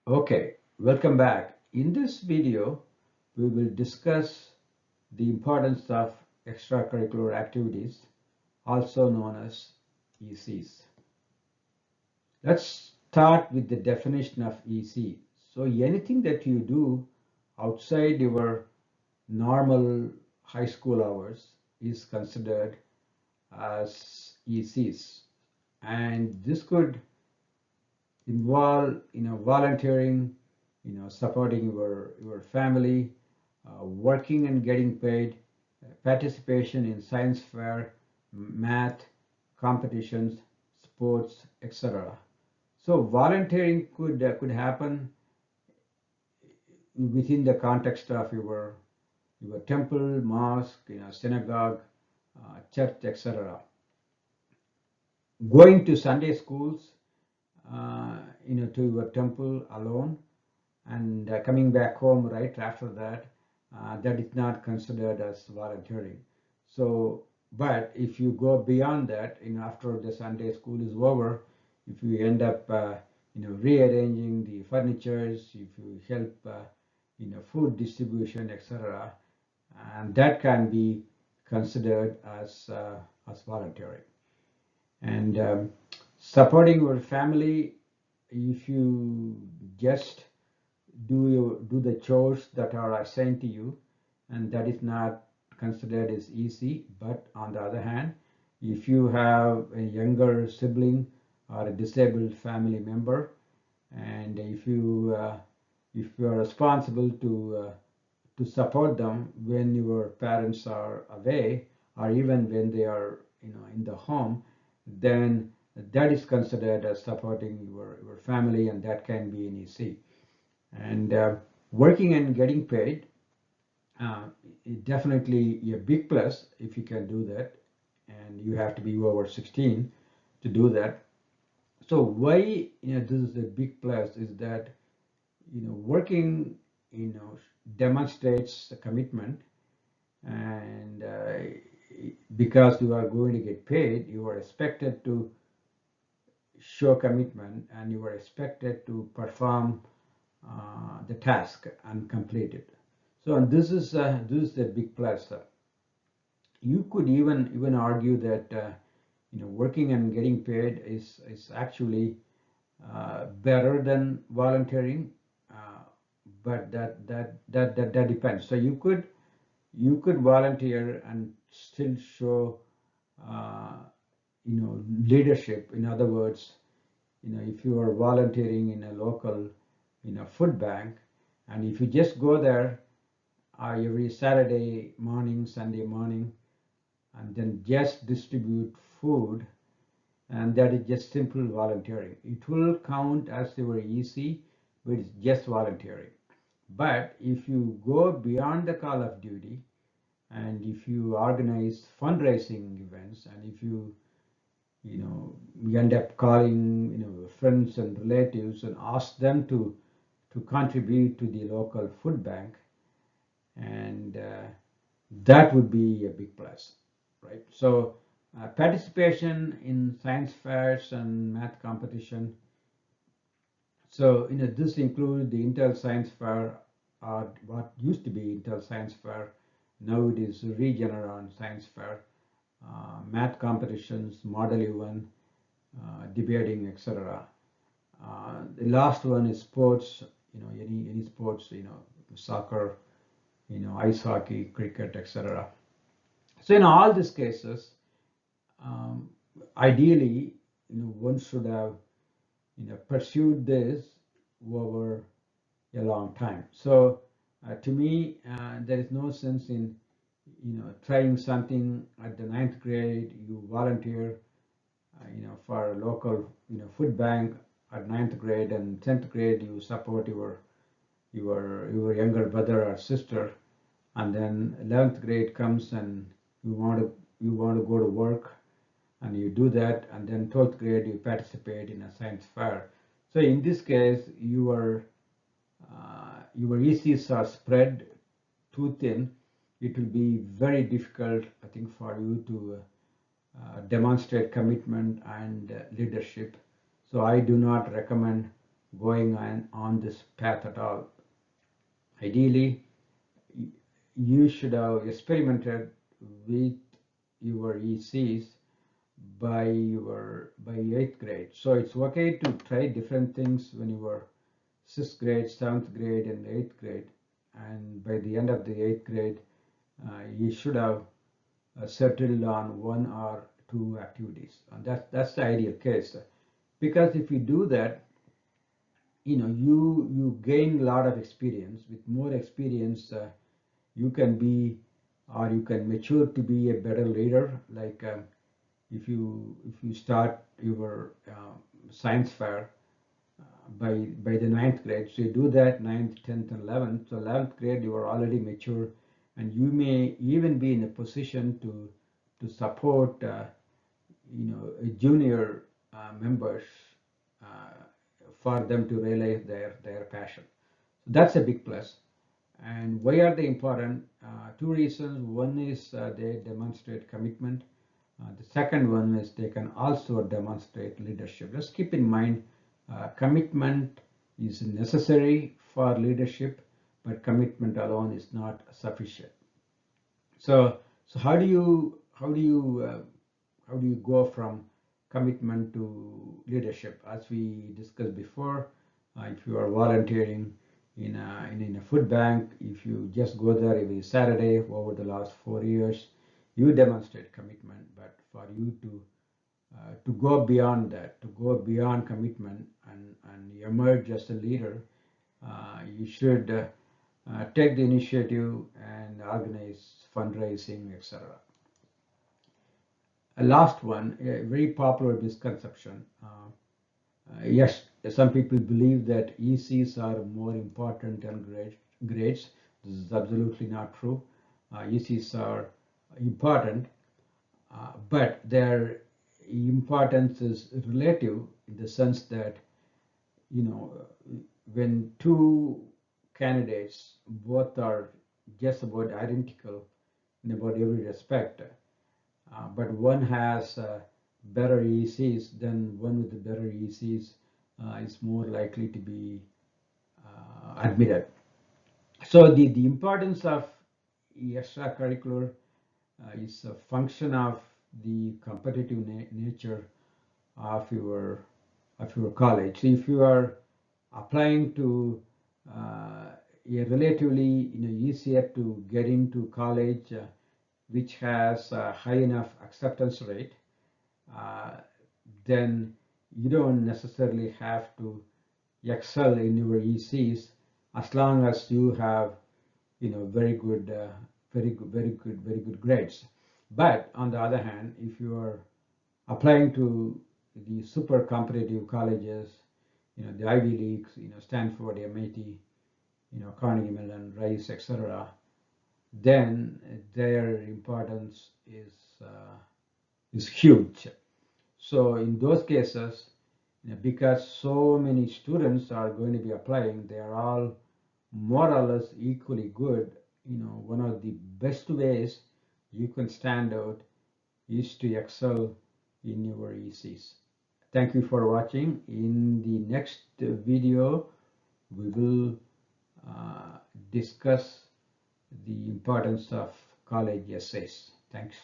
Okay, welcome back. In this video, we will discuss the importance of extracurricular activities, also known as ECs. Let's start with the definition of EC. So anything that you do outside your normal high school hours is considered as ECs. And this could involve volunteering, supporting your family, working and getting paid, participation in science fair, math competitions, sports, etc. So volunteering could happen within the context of your temple, mosque, synagogue, church, etc. Going to Sunday schools, to your temple alone, and coming back home right after that, that is not considered as volunteering. So, but if you go beyond that, after the Sunday school is over, if you end up, rearranging the furnitures, if you help, food distribution, etc., and that can be considered as volunteering. And supporting your family, if you just do the chores that are assigned to you, and that is not considered as easy. But on the other hand, if you have a younger sibling or a disabled family member, and if you are responsible to support them when your parents are away, or even when they are in the home, then that is considered as supporting your family, and that can be an EC. And working and getting paid is definitely a big plus if you can do that, and you have to be over 16 to do that. So why this is a big plus is that working demonstrates the commitment, and because you are going to get paid, you are expected to show commitment, and you are expected to perform the task and complete it. So, and this is a big plus. You could even argue that working and getting paid is actually better than volunteering, but that depends. So you could volunteer and still show leadership. In other words, if you are volunteering in a local food bank, and if you just go there every Saturday morning, Sunday morning, and then just distribute food, and that is just simple volunteering, it will count as your EC, but it's just volunteering. But if you go beyond the call of duty, and if you organize fundraising events, and if you end up calling friends and relatives and ask them to contribute to the local food bank, and that would be a big plus, right? So participation in science fairs and math competition. So this includes the Intel Science Fair, or what used to be Intel Science Fair. Now it is Regeneron Science Fair, math competitions, model event, debating, etc. The last one is sports, any sports, soccer, ice hockey, cricket, etc. So in all these cases, ideally, one should have, pursued this over a long time. So to me, there is no sense in, trying something at the ninth grade. You volunteer, for a local, food bank at ninth grade, and 10th grade you support your younger brother or sister, and then 11th grade comes and you want to go to work, and you do that, and then 12th grade you participate in a science fair. So in this case, your ECs are spread too thin. It will be very difficult, I think, for you to demonstrate commitment and leadership. So I do not recommend going on this path at all. Ideally, you should have experimented with your ECs by 8th grade. So it's okay to try different things when you were 6th grade, 7th grade, and 8th grade. And by the end of the 8th grade, you should have settled on 1 or 2 activities. And that's the ideal case. Because if you do that, you gain a lot of experience. With more experience, you can be, or you can mature to be a better leader. Like if you start your science fair by the 9th grade, so you do that 9th, 10th, and 11th. So 11th grade, you are already mature, and you may even be in a position to support junior members for them to realize their passion. So that's a big plus. And why are they important? 2 reasons. One is they demonstrate commitment. The second one is they can also demonstrate leadership. Just keep in mind, commitment is necessary for leadership, but commitment alone is not sufficient. So how do you go from commitment to leadership? As we discussed before, if you are volunteering in a food bank, if you just go there every Saturday over the last 4 years, you demonstrate commitment. But for you to go beyond that, to go beyond commitment and emerge as a leader, you should take the initiative and organize fundraising, etc. A last one, a very popular misconception. Yes, some people believe that ECs are more important than grades. This is absolutely not true. ECs are important, but their importance is relative in the sense that, when 2 candidates both are just about identical in about every respect, but one has better ECs, then one with the better ECs is more likely to be admitted. So the importance of extracurricular is a function of the competitive nature of your college. So if you are applying to a relatively easier to get into college, which has a high enough acceptance rate, then you don't necessarily have to excel in your ECs as long as you have very good grades. But on the other hand, if you are applying to the super competitive colleges, the Ivy Leagues, Stanford, MIT, Carnegie Mellon, Rice, etc., then their importance is huge. So in those cases, because so many students are going to be applying, they are all more or less equally good. One of the best ways you can stand out is to excel in your ECs. Thank you for watching. In the next video, we will discuss the importance of college essays. Thanks.